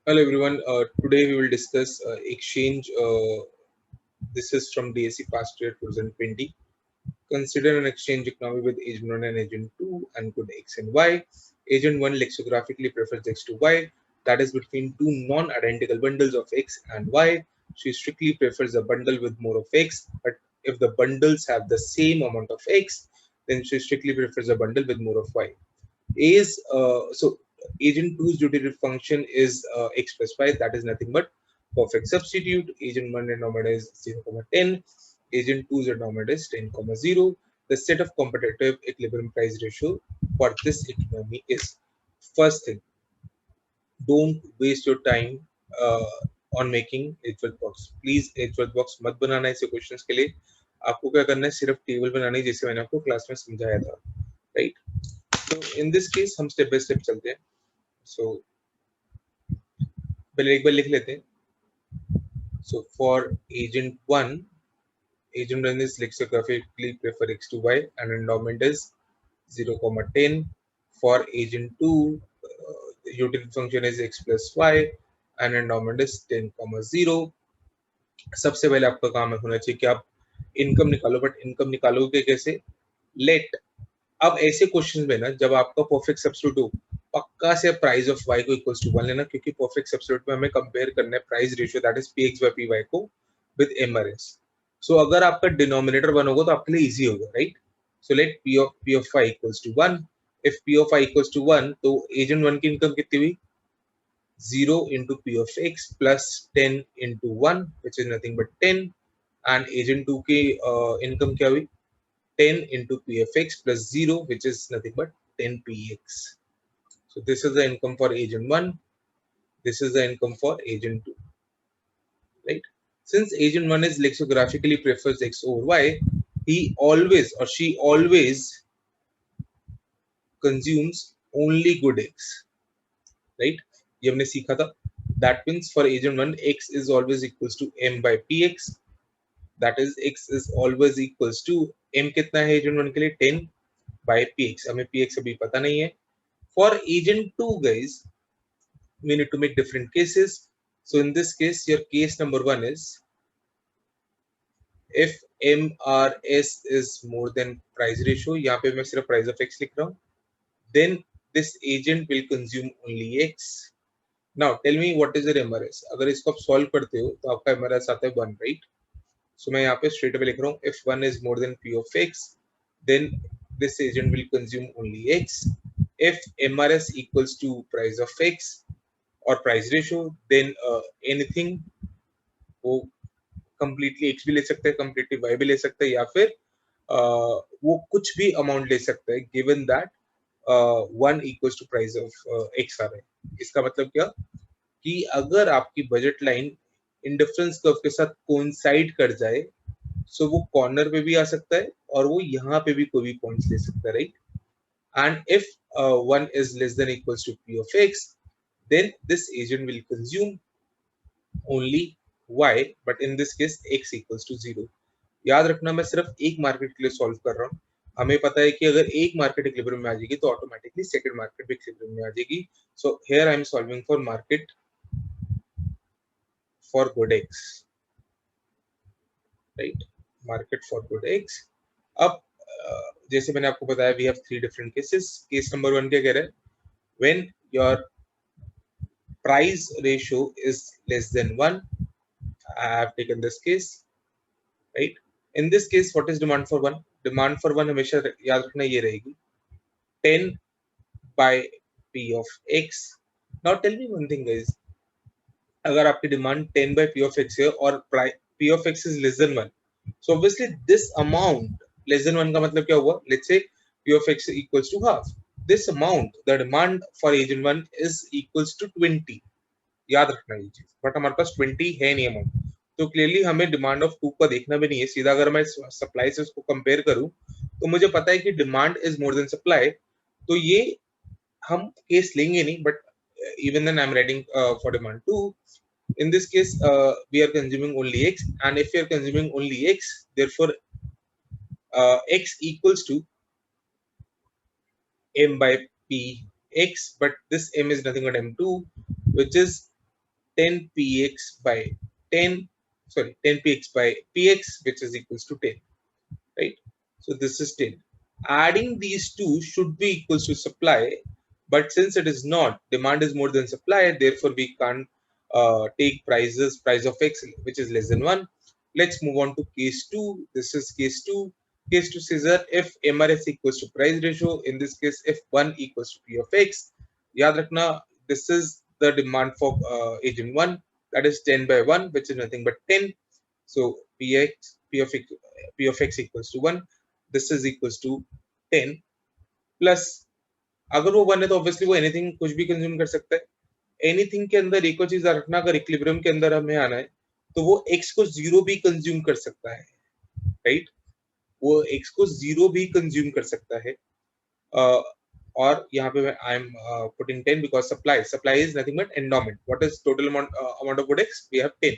Hello everyone. Today we will discuss exchange. This is from DSC past year 2020. Consider an exchange economy with agent 1 and agent 2 and good X and Y. Agent 1 lexicographically prefers X to Y, that is between two non-identical bundles of X and Y. She strictly prefers a bundle with more of X, but if the bundles have the same amount of X, then she strictly prefers a bundle with more of Y. So agent 2's derivative function is x plus y, that is nothing but perfect substitute. Agent 1 denominator is 0, 10. Agent 2's denominator is 10, 0. The set of competitive equilibrium price ratio for this economy is, first thing, don't waste your time on making HWorth box. Please HWorth box मत बनाना ऐसे questions के लिए. आपको क्या करना है, सिर्फ table बनानी है जैसे मैंने आपको क्लास में समझाया था, राइट? तो इन दिस केस हम स्टेप बाय स्टेप चलते हैं. सो पहले एक बार लिख लेते हैं. So for agent 1 is lexicographically prefer x to y and endowment is 0, 10. For agent 2, utility function is x plus y and endowment is 10, 0. सबसे पहले आपका काम होना चाहिए कि आप इनकम निकालो, बट इनकम निकालोगे कैसे? लेट, अब ऐसे क्वेश्चन में ना जब आपका परफेक्ट सब्स्टिट्यूट हो, पक्का से प्राइस ऑफ y को इक्वल्स टू 1 लेना, क्योंकि परफेक्ट सब्स्टिट्यूट में हमें कंपेयर करना है price ratio that is px by py को विद mrs. सो अगर आपका डिनोमिनेटर 1 होगा तो आपके लिए इजी होगा, right? So let p of y equals to 1. If p of y equals to 1 तो एजेंट 1 की इनकम कितनी हुई? 0 into p of x plus 10 into 1 which is nothing but 10. and agent 2 की इनकम क्या हुई? 10 into p of x plus 0 which is nothing but 10 px. So this is the income for agent 1. This is the income for agent 2, right? Since agent 1 is lexicographically prefers x over y, he always or she always consumes only good x, right? ये हमने सीखा था. That means for agent 1 x is always equals to m by px. That is x is always equals to m कितना है agent 1 के लिए? 10 by px. हमें px अभी पता नहीं है. For agent 2 guys, we need to make different cases. So in this case, your case number 1 is if MRS is more than price ratio. यहाँ पे मैं सिर्फ price of x लिख रहा हूँ. Then this agent will consume only x. Now tell me what is your MRS. अगर इसको आप solve करते हो तो आपका MRS आता है 1, right? So मैं यहाँ पे straight away लिख रहा हूँ if 1 is more than p of x, then this agent will consume only x. If MRS equals to price of x और प्राइस रेशियो, देन एनीथिंग वो कंप्लीटली एक्स भी ले सकता है, कंप्लीटली वाई भी ले सकता है, या फिर वो कुछ भी अमाउंट ले सकता है given that 1 equals to price of x आ रहा है. इसका मतलब क्या कि अगर आपकी बजट लाइन इंडिफरेंस कर्व के साथ कोइंसाइड कर जाए, सो वो कॉर्नर पे भी आ सकता है और वो यहाँ पे भी कोई भी पॉइंट्स ले सकता है, right? And if 1 is less than equals to p of x, then this agent will consume only y, but in this case x equals to 0. याद रखना मैं सिर्फ एक मार्केट के लिए सॉल्व कर रहा हूँ. हमें पता है कि अगर एक मार्केट इक्विलिब्रियम में आ जाएगी तो ऑटोमेटिकली सेकंड मार्केट भी इक्विलिब्रियम में आ जाएगी. So here I am solving for market for good x, right? Market for good x. अब जैसे मैंने आपको बताया we have 3 different cases. Case number 1 क्या कह रहा है? When your price ratio is less than 1. I have taken this case, right? In this case, what is demand for 1? Demand for 1 हमेशा याद रखना ये रहेगी 10 by p of x. Now tell me one thing guys, अगर आपकी demand 10 by p of x है और p of x is less than 1, so obviously this amount less than 1 का मतलब क्या हुआ? Let's say p of x equals to half. This amount, the demand for agent 1 is equals to 20. याद रखना ये चीज, बट हमारे पास 20 है नहीं अमाउंट, तो क्लियरली हमें डिमांड ऑफ 2 का देखना भी नहीं है. सीधा अगर मैं सप्लाई से उसको कंपेयर करूं तो मुझे पता है कि demand is more than supply, तो ये हम केस लेंगे नहीं. But even then I am writing for demand 2. in this case we are consuming only x, and if we are consuming only x, therefore x equals to m by p x, but this m is nothing but m2, which is 10 px by 10, sorry, 10 px by px, which is equals to 10, right? So this is 10. Adding these two should be equals to supply, but since it is not, demand is more than supply, therefore we can't take price of x which is less than 1. Let's move on to case 2. This is case 2. Case 2 says that if MRS equals to price ratio, in this case if 1 equals to P of x, yaad rakhna, this is the demand for agent 1, that is 10 by 1, which is nothing but 10. So P of x equals to 1. This is equals to 10 plus अगर वो 1 है तो obviously वो anything कुछ भी consume कर सकता है. एनीथिंग के अंदर एक और चीज रखना, अगर इक्विलिब्रियम के अंदर हमें आना है तो वो x को 0 भी कंज्यूम कर सकता है, राइट? वो x को 0 भी कंज्यूम कर सकता है. और यहाँ पे मैं I am putting 10 because supply is nothing but endowment. What is total amount of good x? We have 10,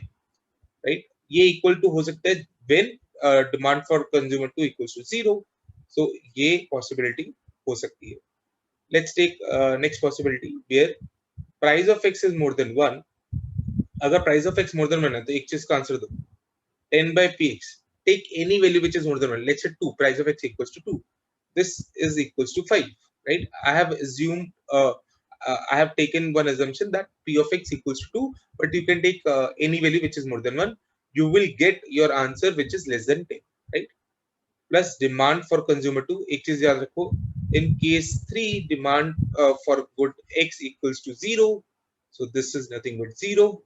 right? ये इक्वल टू हो सकता है when demand for consumer two equals to 0. So ये पॉसिबिलिटी हो सकती है. Let's take next possibility where price of x is more than 1. अगर price of x more than 1 है तो एक चीज का आंसर दो, 10 by px. Take any value which is more than 1. Let's say 2. Price of x equals to 2. This is equals to 5, right? I have assumed I have taken one assumption that p of x equals to 2, but you can take any value which is more than 1. You will get your answer which is less than 10, right? Plus demand for consumer 2. एक चीज याद रखो, in case 3 demand for good x equals to 0, so this is nothing but 0.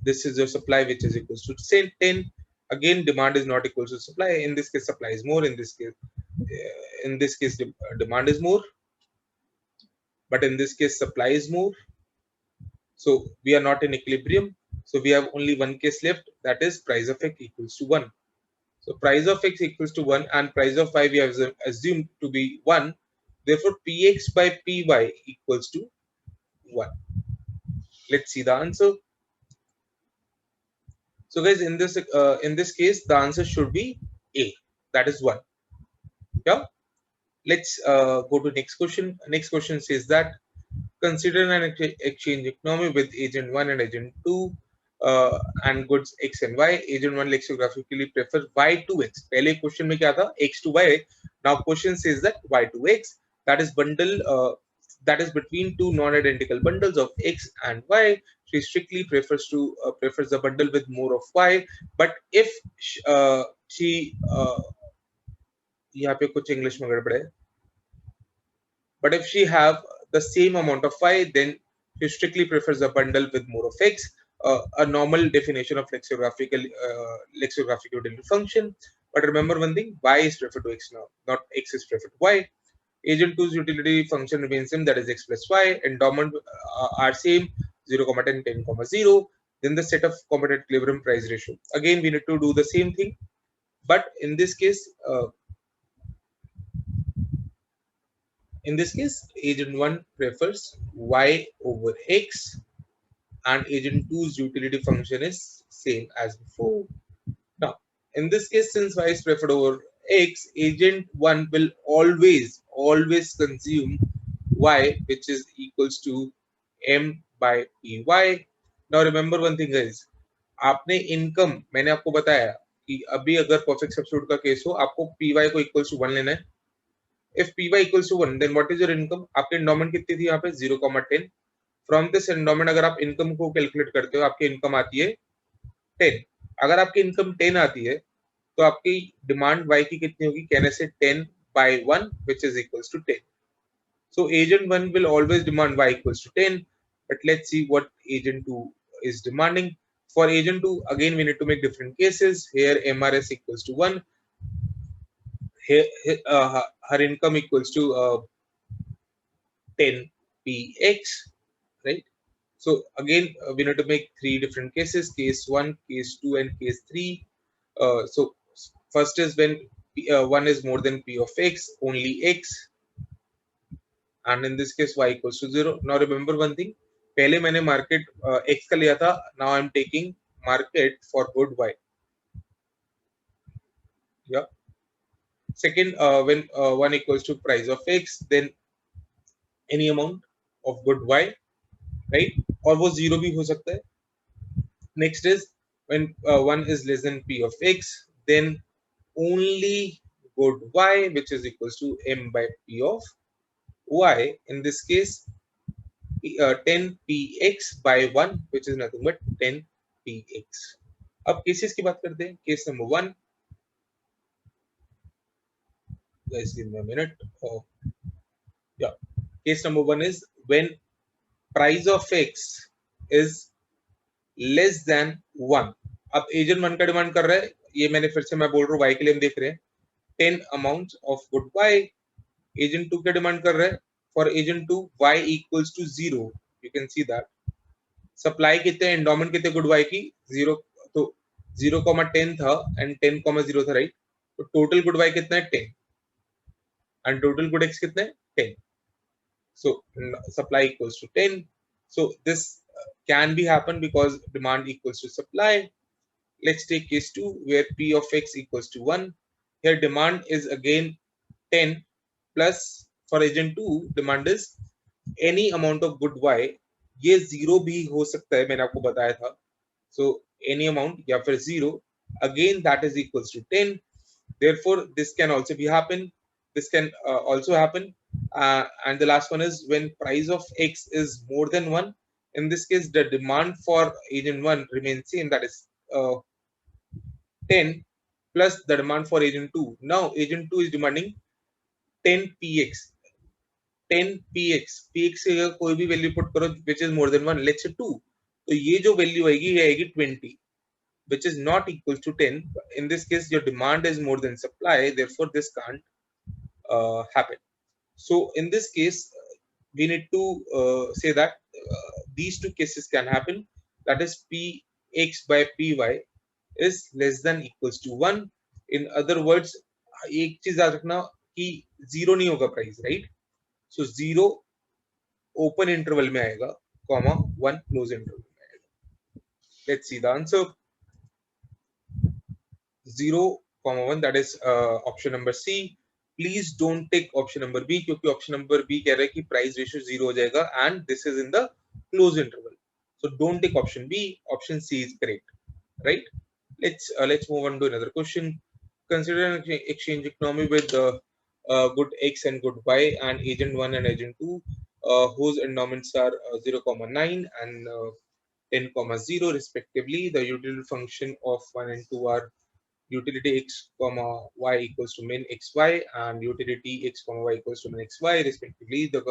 This is your supply which is equals to 10. Again demand is not equal to supply. In this case supply is more, in this case demand is more, but in this case supply is more. So we are not in equilibrium, so we have only one case left, that is price of x equals to 1. So price of x equals to 1 and price of y we have assumed to be 1. Therefore, px by py equals to 1. Let's see the answer. So guys, in this case, the answer should be A. That is 1. Yeah. Let's go to next question. Next question says that consider an exchange economy with agent 1 and agent 2 and goods x and y. Agent 1 lexicographically prefers y to x. पहले question में क्या था? X to y. Now question says that y to x. That is that is between two non-identical bundles of x and y. She strictly prefers the bundle with more of y. But if she यहाँ पे कुछ English में गड़बड़ है. But if she have the same amount of y, then she strictly prefers a bundle with more of x. A normal definition of lexicographical utility function. But remember one thing, y is preferred to x now, not x is preferred to y. Agent 2's utility function remains same, that is x plus y. Endowment are same, 0, 10, 10, 0. Then the set of competent equilibrium price ratio. Again, we need to do the same thing. But in this case, agent 1 prefers y over x and agent 2's utility function is same as before. Now, in this case, since y is preferred over x, agent 1 will always consume y, which is equals to m by py. Now, remember one thing guys, आपने income, मैंने आपको बताया कि अभी अगर perfect substitute का case हो, आपको py को इक्वल्स टू 1 लेना है. If py equals to 1, then what is your income? आपके endowment कितनी थी यहाँ पे? 0, 10. From this endowment अगर आप income को कैलकुलेट करते हो, आपकी income आती है 10. अगर आपकी income 10 आती है तो आपकी डिमांड y की कितनी होगी? कहने से 10 by 1, which is equals to 10. So agent 1 will always demand y equals to 10. But let's see what agent 2 is demanding. For agent 2, again we need to make different cases. Here MRS equals to 1. Here, her income equals to 10 px, right? So again, we need to make three different cases: case 1, case 2, and case 3. So first is when 1 is more than p of x, only x, and in this case y equals to 0. Now remember one thing, पहले मैंने market x का लिया था. Now I'm taking market for good y. Yeah. Second, when 1 equals to price of x, then any amount of good y, right? और वो zero भी हो सकता है. Next is when one is less than p of x, then only good y, which is equals to m by p of y. In this case, 10px by 1, which is nothing but 10px. अब cases की बात करते हैं. Case number 1, guys give me a minute. Oh, yeah. Case number 1 is when price of x is less than 1. अब agent 1 का demand कर रहा है. ये मैंने फिर से मैं बोल रहा हूँ, y के लिए हम देख रहे हैं 10 amount of good y. Agent 2 का डिमांड कर रहा है. For agent 2 y equals to 0. You can see that. Supply कितने, एंडोमेंट कितने गुड y की 0. तो 0,10 था एंड 10,0 था, राइट. तो टोटल गुड y कितना है 10 एंड टोटल गुड x कितना है 10. So supply equals to 10. So this can be happen because demand equals to supply. Let's take case 2 where p of x equals to 1. Here demand is again 10 plus for agent 2 demand is any amount of good y. ये 0 भी हो सकता है, मैंने आपको बताया था. So any amount या फिर 0 again that is equals to 10. Therefore this can also be happen. This can also happen. And the last one is when price of x is more than 1. In this case the demand for agent 1 remains same, that is 10 plus the demand for agent 2. Now agent 2 is demanding 10px. 10px, px से अगर कोई भी value put करो which is more than 1, let's say 2, तो ये जो value आएगी ये आएगी 20, which is not equal to 10. In this case your demand is more than supply, therefore this can't happen. So in this case, we need to say that these two cases can happen. That is px by py is less than equals to 1. In other words, एक चीज याद रखना कि zero नहीं होगा price, right. So zero open interval में आएगा, comma 1 close interval में आएगा. Let's see the answer. 0,1, that is option number C. Please don't take option number B क्योंकि option number B कह रहा है कि price ratio 0 हो जाएगा and this is in the close interval. So don't take option B. Option C is correct, right? Let's move on to another question. Consider an exchange economy with good X and good Y and agent 1 and agent 2 whose endowments are 0,9 and 10,0 respectively. The utility function of 1 and 2 are utility x comma y equals to min xy and utility x comma y equals to min xy respectively. The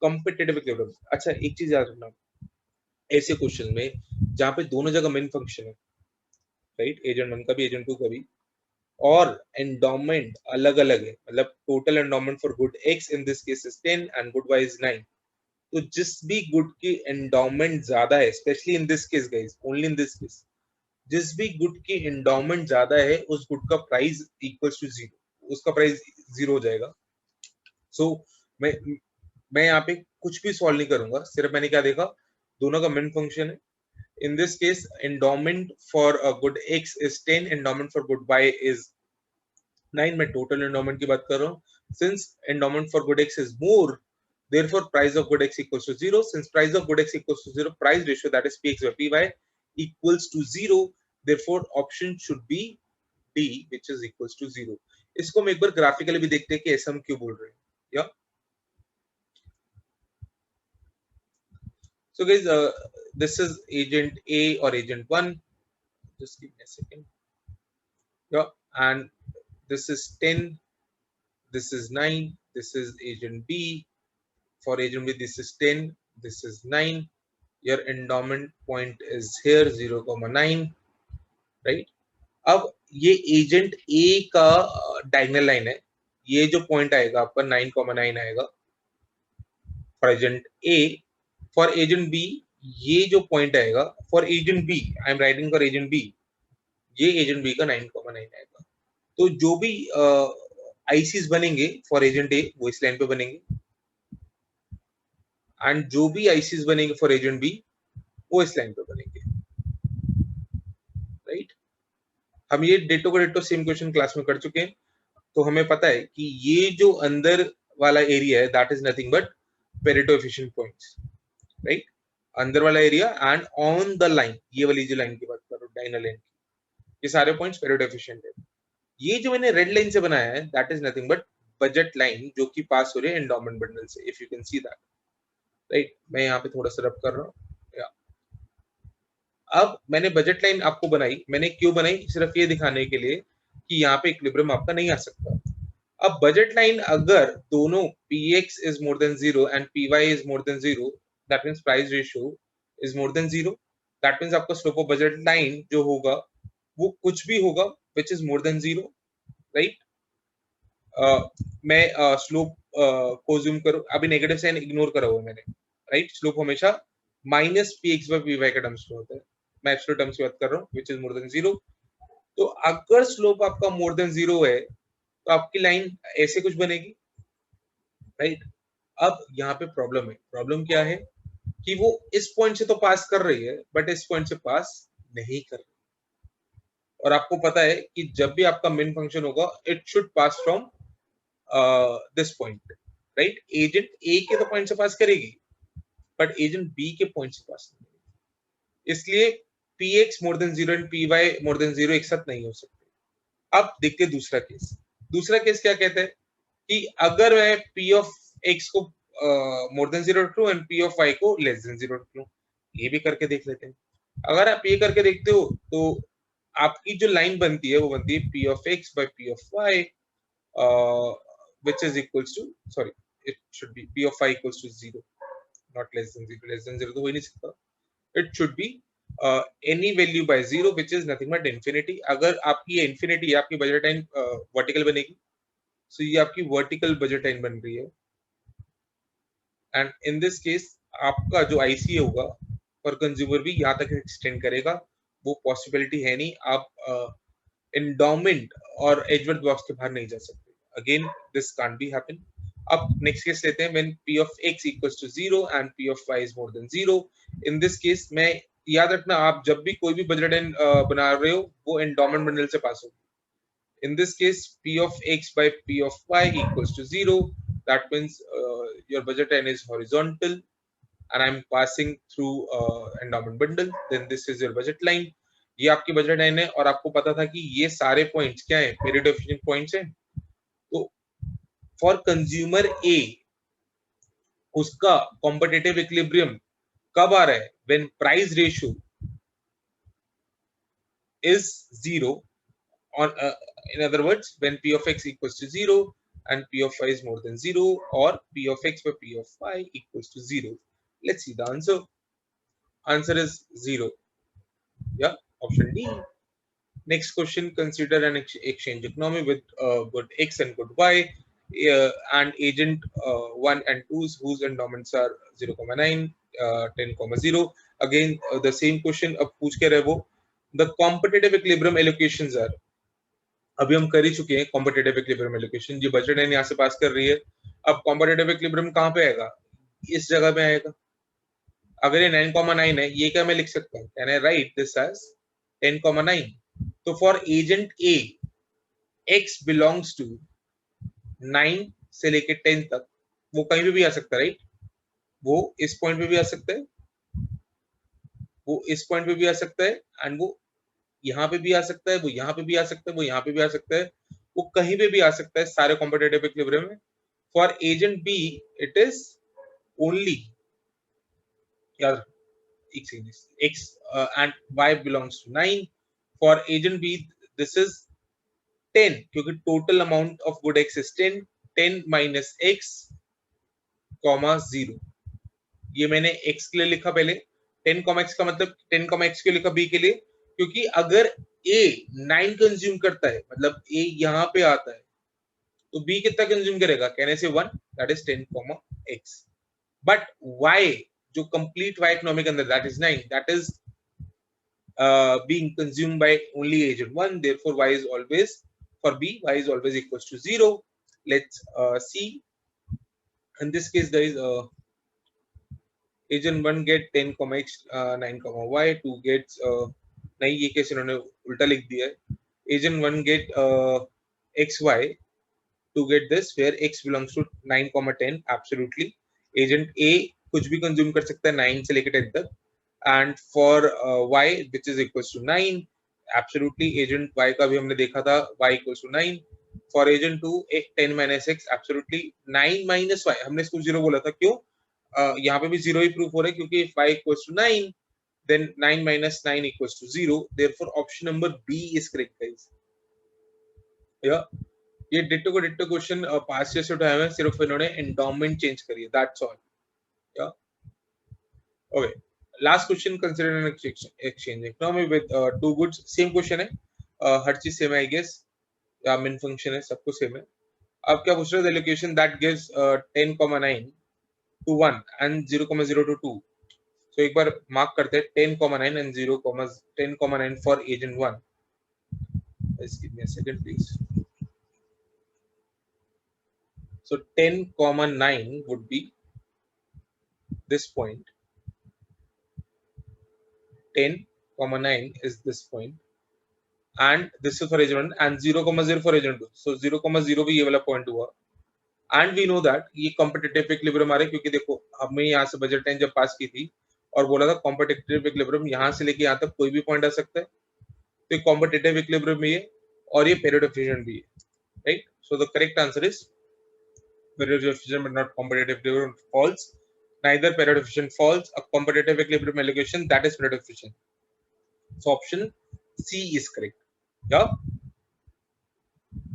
competitive equilibrium. अच्छा एक चीज याद रखना, ऐसे question में जहाँ पे दोनों जगह मेन फंक्शन है, राइट, एजेंट 1 का भी एजेंट 2 का भी, और एंडोमेंट अलग अलग है, मतलब total endowment for good x in this case is 10 and good y is 9. तो जिस भी गुड की एंडोमेंट ज्यादा है, specially in this case guys, only in this case, जिस भी गुड की एंडोमेंट ज्यादा है उस गुड का प्राइस इक्वल्स टू 0, उसका प्राइस 0 हो जाएगा. सो मैं यहाँ पे कुछ भी सॉल्व नहीं करूंगा, सिर्फ मैंने क्या देखा, दोनों का मेन फंक्शन है. In this case endowment for good x is 10, endowment for good y is 9. मैं टोटल एंडोमेंट की बात कर रहा हूँ. Since endowment for good x is more, therefore price of good x equals to 0. Since price of good x equals to 0, price ratio, that is px by py, equals to 0. Therefore option should be D, which is equals to 0. इसको हम एक बार graphically भी देखते हैं कि ऐसा हम क्यों बोल रहे हैं. या so guys, this is agent A or agent 1. Just give me a second. Yeah, and this is 10, this is 9, this is agent B. For agent B this is 10, this is 9. Your endowment point is here 0,9, right. अब ये agent A का diagonal line है, ये जो point आएगा आपका 9,9 आएगा for agent A. For agent B ये जो पॉइंट आएगा for agent B, I am writing for agent B, ये एजेंट बी का 9,9 आएगा. तो जो भी आईसीज बनेंगे फॉर एजेंट ए वो इस लाइन पे बनेंगे, एंड जो भी आईसीज बनेंगे फॉर एजेंट बी वो इस लाइन पे बनेंगे, राइट. हम ये डेटो का डेटो सेम क्वेश्चन क्लास में कर चुके हैं, तो हमें पता है कि ये जो अंदर वाला एरिया है that is nothing but Pareto efficient points, right. अंदर वाला area and on the line, ये वाली जो लाइन की बात कर रहा हूँ डायनल लाइन, ये सारे पॉइंट्स पेरिड एफिशिएंट है। ये जो मैंने रेड लाइन से बनाया है that is nothing but budget line जो कि पास हो रही है एंडोमेंट बंडल से, if you can see that right. मैं यहाँ पे थोड़ा सा रब कर रहा हूँ। अब मैंने बजट लाइन आपको बनाई, मैंने क्यों बनाई, सिर्फ ये दिखाने के लिए कि यहाँ पे इक्विलिब्रियम आपका नहीं आ सकता। अब बजट लाइन अगर दोनों px is more than 0 and py is more than 0, that means price ratio is more than 0, that means आपका स्लोप ऑफ बजट लाइन जो होगा वो कुछ भी होगा which is more than 0, right? मैं स्लोप को जूम करूं, अभी नेगेटिव साइन इग्नोर करा हुआ मैंने, राइट? स्लोप हमेशा minus P X by P Y का टर्म्स में होता है, मैं एब्सोल्यूट टर्म्स की बात कर रहा हूँ विच इज मोर देन 0। तो अगर स्लोप आपका मोर देन 0 है तो आपकी लाइन ऐसे कुछ बनेगी, राइट? अब यहाँ पे प्रॉब्लम है, प्रॉब्लम क्या है कि वो इस पॉइंट से तो पास कर रही है बट इस पॉइंट से पास नहीं कर रही। और आपको पता है कि जब भी आपका मेन फंक्शन होगा it should pass from this point, right? Agent A के तो पॉइंट से पास करेगी बट एजेंट बी के पॉइंट से पास नहीं करेगी, इसलिए P X more than 0 and P Y more than 0 एक साथ नहीं हो सकते। अब देखते दूसरा केस। दूसरा केस क्या कहता है कि अगर मैं पी ऑफ एक्स को मोर देन 0 रख लूं एंड पी ऑफ वाई को लेस देन 0 रख लूं, ये भी करके देख लेते हैं। अगर आप ये करके देखते हो तो आपकी जो लाइन बनती है वो बनती है P of X by P of Y which is equals to, sorry, it should be p of I equals to 0, not less than 0, less than 0 तो हो ही नहीं सकता, it should be any value by 0 which is nothing but infinity। अगर आपकी ये infinity है आपकी budget line vertical बनेगी, so ये आपकी वर्टिकल बजट लाइन बन रही है एंड इन दिस केस आपका जो आईसी होगा और कंज्यूमर भी यहाँ तक एक्सटेंड करेगा, वो पॉसिबिलिटी है नहीं, आप एंडोमेंट और एजवर्थ बॉक्स के बाहर नहीं जा सकते। Again this can't be happen. अब नेक्स्ट केस लेते हैं when p of x equals to 0 and p of y is more than 0। In this case मैं याद रखना, आप जब भी कोई भी बजट लाइन बना रहे हो वो एंडोमेंट बंडल से पास होगी। In this case, p of x by p of y equals to 0. That means your budget line is horizontal and I'm passing through endowment bundle. Then this is your budget line. ये आपकी budget line है और आपको पता था कि ये सारे पॉइंट्स क्या है, पीरियड एफिशिएंट पॉइंट्स हैं। तो फॉर कंज्यूमर ए उसका कॉम्पिटिटिव इक्विलिब्रियम कब आ रहा है, when price ratio is 0 on in other words when p of x equals to 0 and p of y is more than 0 or p of x by p of y equals to 0। Let's see the answer. Answer is 0, yeah, option D। Next question, consider an exchange economy with good x and good y and agent 1 and 2 whose endowments are 0,9 10,0। again the same question अब पूछ के रहे वो, the competitive equilibrium allocations are, अभी हम कर ही चुके हैं कॉम्पिटिटिव इक्विलिब्रियम एलोकेशन, ये बजट लाइन यहाँ से पास कर रही है। अब कॉम्पिटिटिव इक्विलिब्रियम कहाँ पे आएगा, इस जगह पे आएगा। अगर ये 9,9 है, ये क्या मैं लिख सकता हूँ, can I write this as 10,9। तो for agent A x belongs to 9 से लेके 10 तक, वो कहीं पे भी आ सकता है, राइट? वो इस पॉइंट पे भी आ सकता है, वो इस पॉइंट पे भी आ सकता है एंड वो यहाँ पे भी आ सकता है, वो यहाँ पे भी आ सकता है, वो यहाँ पे भी आ सकता है, वो कहीं पे भी आ सकता है सारे कॉम्पिटिटिव इक्विलिब्रियम में। For agent B it is only, यार एक second, x and y belongs to 9। For agent B this is 10 क्योंकि total amount of good x is 10, 10 minus x comma 0। ये मैंने x के लिए लिखा पहले, 10 कॉमा x का मतलब 10 कॉमा x क्यों लिखा b के लिए, क्योंकि अगर a 9 कंज्यूम करता है मतलब a यहाँ पे आता है तो b कितना कंज्यूम करेगा, कहने से 1, that is 10 comma x। But y जो कंप्लीट y इकोनॉमिक अंदर that is 9, that is being consumed by only agent 1, therefore y is always, for b y is always equals to 0। let's see in this case guys, agent 1 get 10 comma x 9 comma y, 2 gets नहीं ये case इन्होंने उल्टा लिख दिया है, agent 1 get xy to get this where x belongs to 9 comma 10 absolutely। agent a कुछ भी consume कर सकता है 9 से लेकर 10 तक. And for y which is equals to 9, absolutely agent y का भी हमने देखा था, y equals to 9. For agent 2 10 minus x, absolutely 9 minus y, हमने इसको 0 बोला था, क्यों? यहाँ पे भी 0 ही प्रूफ हो रहा है क्योंकि if y equals to 9 then 9 minus 9 equals to 0. Therefore option number B is correct, guys. Yeah. ये डिट्टो को डिट्टो क्वेश्चन पास्ट ईयर से उठाया हुआ है, सिर्फ इन्होंने एंडोमेंट चेंज करी है, दैट्स ऑल. या okay, last question consider an exchange. Now मैं with two goods, same question है, हर चीज सेम है आई गेस, या मिन फंक्शन है, सब कुछ सेम है. अब क्या पूछ रहे हो? The location that gives 10,9 to 1 and 0,0 to 2. सो एक बार मार्क करते हैं 10,9 and 10,9 for agent 1. Just give me a second please. So 10,9 would be this point. 10,9 is this point, and this is for agent 1 and 0,0 for agent 2. So 0,0 भी ये वाला point हुआ. And we know that ये competitive equilibrium आ रहा है क्योंकि देखो हमने यहाँ से बजट लाइन जब पास की थी और बोला था competitive equilibrium यहाँ से लेके यहाँ तक कोई भी पॉइंट आ सकता है, तो competitive equilibrium भी है और ये period efficient भी है, right? So the correct answer is period efficient but not competitive equilibrium. False. Neither period efficient false. A competitive equilibrium allocation, that is period efficient. So option C is correct. Yeah.